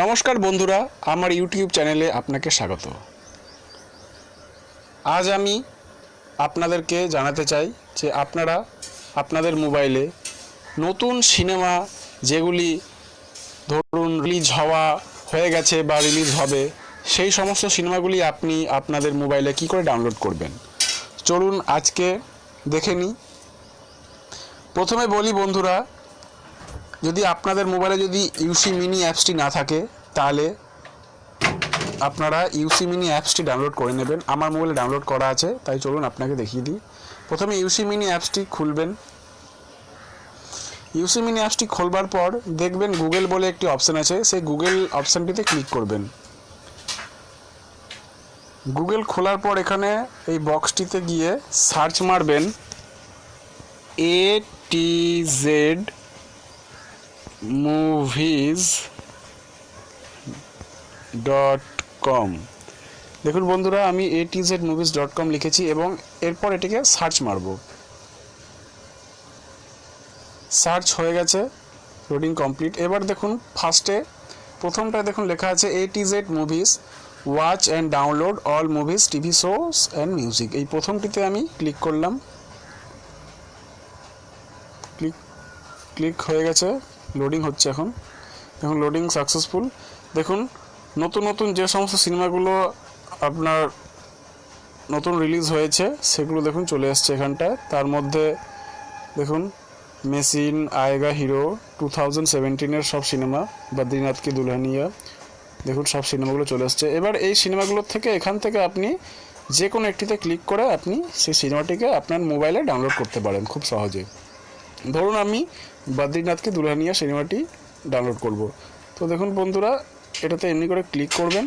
নমস্কার বন্ধুরা, আমার ইউটিউব চ্যানেলে আপনাকে স্বাগত। আজ আমি আপনাদেরকে জানাতে চাই যে আপনারা আপনাদের মোবাইলে নতুন সিনেমা যেগুলি ধরুন রিলিজ হয়ে গেছে বা রিলিজ হবে, সেই সমস্ত সিনেমাগুলি আপনি আপনাদের মোবাইলে কি করে ডাউনলোড করবেন চলুন আজকে দেখে নিই। প্রথমে বলি বন্ধুরা, যদি আপনাদের মোবাইলে যদি ইউসি মিনি অ্যাপসটি না থাকে তাহলে আপনারা ইউসি মিনি অ্যাপসটি ডাউনলোড করে নেবেন। আমার মোবাইলে ডাউনলোড করা আছে, তাই চলুন আপনাকে দেখিয়ে দিই। প্রথমে ইউসি মিনি অ্যাপসটি খুলবেন। ইউসি মিনি অ্যাপসটি খোলবার পর দেখবেন গুগল বলে একটি অপশান আছে, সেই গুগল অপশানটিতে ক্লিক করবেন। গুগল খোলার পর এখানে এই বক্সটিতে গিয়ে সার্চ মারবেন atz-movies.com। দেখুন বন্ধুরা, আমি atz-movies.com লিখেছি এবং এরপর এটিকে সার্চ মারব। সার্চ হয়ে গেছে, লোডিং কমপ্লিট। এবার দেখুন প্রথমটায় দেখুন লেখা আছে atz movies watch and download all movies, TV shows and music. এই প্রথমটিতে আমি ক্লিক করলাম। ক্লিক হয়ে গেছে, লোডিং হচ্ছে এখন। দেখুন লোডিং সাকসেসফুল। দেখুন নতুন নতুন যে সমস্ত সিনেমাগুলো আপনার নতুন রিলিজ হয়েছে সেগুলো দেখুন চলে এসছে এখানটায়। তার মধ্যে দেখুন মেসিন, আয়েগা হিরো, 2017 সব সিনেমা, বদ্রীনাথ কি দুলহানিয়া, দেখুন সব সিনেমাগুলো চলে এসছে। এবার এই সিনেমাগুলোর থেকে এখান থেকে আপনি যে কোনো একটিতে ক্লিক করে আপনি সেই সিনেমাটিকে আপনার মোবাইলে ডাউনলোড করতে পারেন খুব সহজে। ধরুন আমি বদ্রীনাথ কি দুলহানিয়া সিনেমাটি ডাউনলোড করব। তো দেখুন বন্ধুরা, এটাতে এমনি করে ক্লিক করবেন।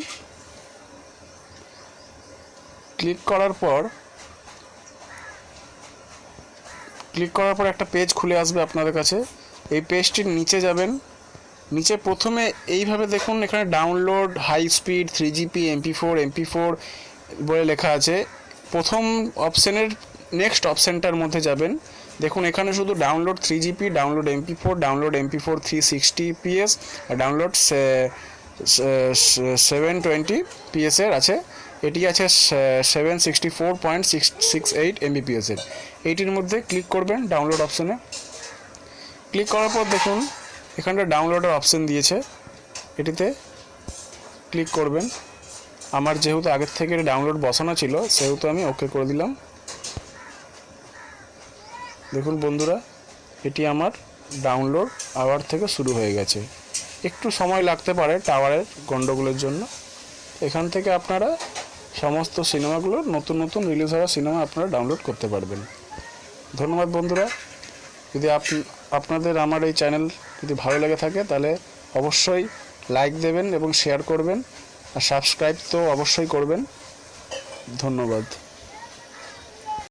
ক্লিক করার পর একটা পেজ খুলে আসবে আপনাদের কাছে। এই পেজটির নিচে যাবেন। নিচে প্রথমে এইভাবে দেখুন এখানে download high speed 3GP MP4 বলে লেখা আছে। প্রথম অপশানের নেক্সট অপশানটার মধ্যে যাবেন। দেখুন এখানে শুধু download 3GP, download MP4, download MP4 360ps আর ডাউনলোড 720ps এর আছে। এটি আছে 764.668 MBps এর। এইটির মধ্যে ক্লিক করবেন ডাউনলোড অপশানে। ক্লিক করার পর দেখুন এখানটা ডাউনলোডের অপশান দিয়েছে, এটিতে ক্লিক করবেন। আমার যেহেতু আগের থেকে ডাউনলোড বসানো ছিল সেহেতু আমি ওকে করে দিলাম। দেখুন বন্ধুরা, এটি আমার ডাউনলোড আবার থেকে শুরু হয়ে গেছে। একটু সময় লাগতে পারে টাওয়ারের গন্ডগোলের জন্য। এখান থেকে আপনারা সমস্ত সিনেমাগুলো নতুন নতুন রিলিজ হওয়া সিনেমা আপনারা ডাউনলোড করতে পারবেন। ধন্যবাদ বন্ধুরা। যদি আপনাদের আমার এই চ্যানেল যদি ভালো লেগে থাকে তাহলে অবশ্যই লাইক দেবেন এবং শেয়ার করবেন, আর সাবস্ক্রাইব তো অবশ্যই করবেন। ধন্যবাদ।